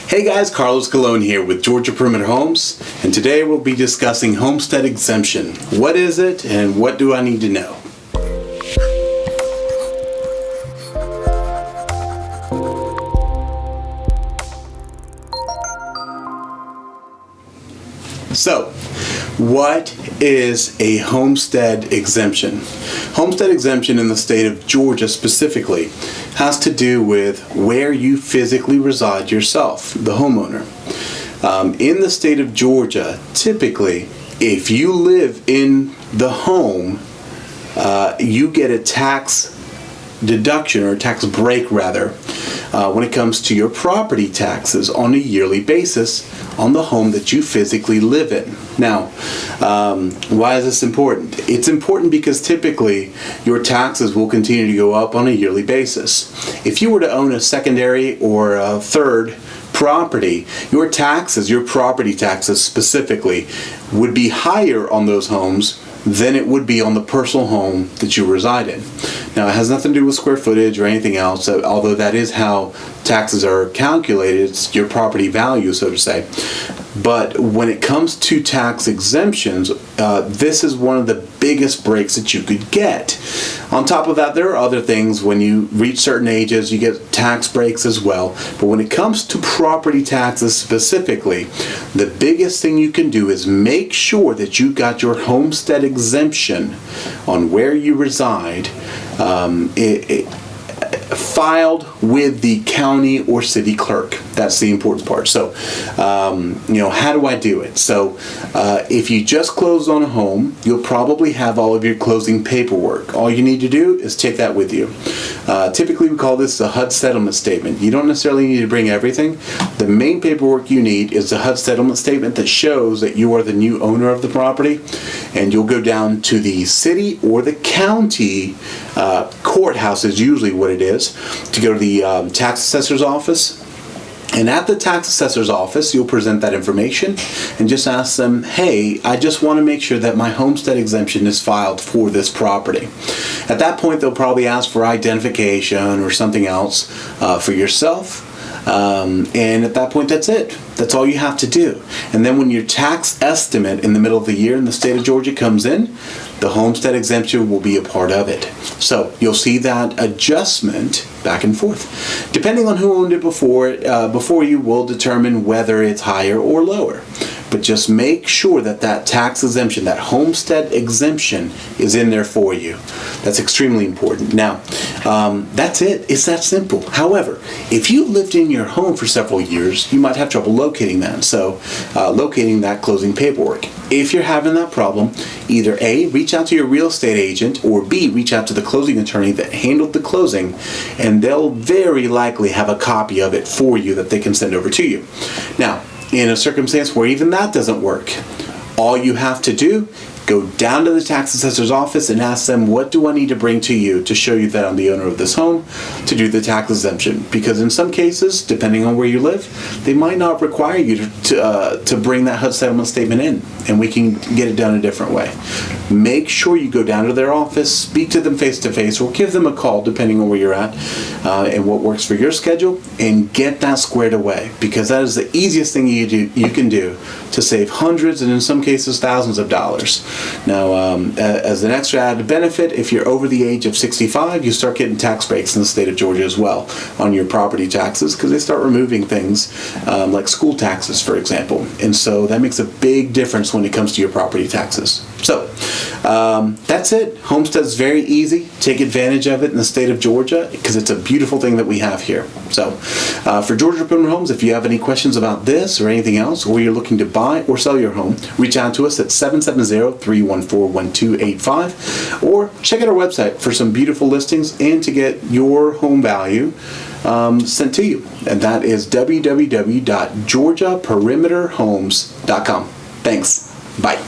Hey guys, Carlos Colon here with Georgia Perimeter Homes, and today we'll be discussing Homestead Exemption. What is it and what do I need to know? So, what is a homestead exemption? Homestead exemption in the state of Georgia specifically has to do with where you physically reside yourself, the homeowner. In the state of Georgia, typically, if you live in the home, you get a tax deduction, or a tax break rather, when it comes to your property taxes on a yearly basis on the home that you physically live in. Now, why is this important? It's important because typically your taxes will continue to go up on a yearly basis. If you were to own a secondary or a third property, your taxes, your property taxes specifically, would be higher on those homes than it would be on the personal home that you reside in. Now, it has nothing to do with square footage or anything else, although that is how taxes are calculated. It's your property value, so to say. But when it comes to tax exemptions, this is one of the biggest breaks that you could get. On top of that, there are other things. When you reach certain ages, you get tax breaks as well. But when it comes to property taxes specifically, the biggest thing you can do is make sure that you got your homestead exemption on where you reside filed with the county or city clerk. That's the important part. So, how do I do it? So, if you just closed on a home, you'll probably have all of your closing paperwork. All you need to do is take that with you. Typically, we call this the HUD settlement statement. You don't necessarily need to bring everything. The main paperwork you need is the HUD settlement statement that shows that you are the new owner of the property, and you'll go down to the city or the county courthouse is usually what it is, to go to the tax assessor's office. And at the tax assessor's office, you'll present that information and just ask them, hey, I just want to make sure that my homestead exemption is filed for this property. At that point, they'll probably ask for identification or something else for yourself. And at that point, that's it. That's all you have to do. And then when your tax estimate in the middle of the year in the state of Georgia comes in, the homestead exemption will be a part of it. So you'll see that adjustment back and forth. Depending on who owned it before you will determine whether it's higher or lower. But just make sure that that tax exemption, that homestead exemption, is in there for you. That's extremely important. Now, that's it. It's that simple. However, if you lived in your home for several years, you might have trouble locating that. So, locating that closing paperwork. If you're having that problem, either A, reach out to your real estate agent, or B, reach out to the closing attorney that handled the closing, and they'll very likely have a copy of it for you that they can send over to you. Now, in a circumstance where even that doesn't work, all you have to do, go down to the tax assessor's office and ask them, what do I need to bring to you to show you that I'm the owner of this home to do the tax exemption? Because in some cases, depending on where you live, they might not require you to bring that HUD settlement statement in, and we can get it done a different way. Make sure you go down to their office, speak to them face to face, or give them a call depending on where you're at and what works for your schedule, and get that squared away, because that is the easiest thing you can do to save hundreds and in some cases thousands of dollars. Now, as an extra added benefit, if you're over the age of 65, you start getting tax breaks in the state of Georgia as well on your property taxes, because they start removing things like school taxes, for example. And so that makes a big difference when it comes to your property taxes. So that's it. Homestead's very easy. Take advantage of it in the state of Georgia, because it's a beautiful thing that we have here. So for Georgia Perimeter Homes, if you have any questions about this or anything else, or you're looking to buy or sell your home, reach out to us at 770-314-1285, or check out our website for some beautiful listings and to get your home value sent to you. And that is www.georgiaperimeterhomes.com. Thanks. Bye.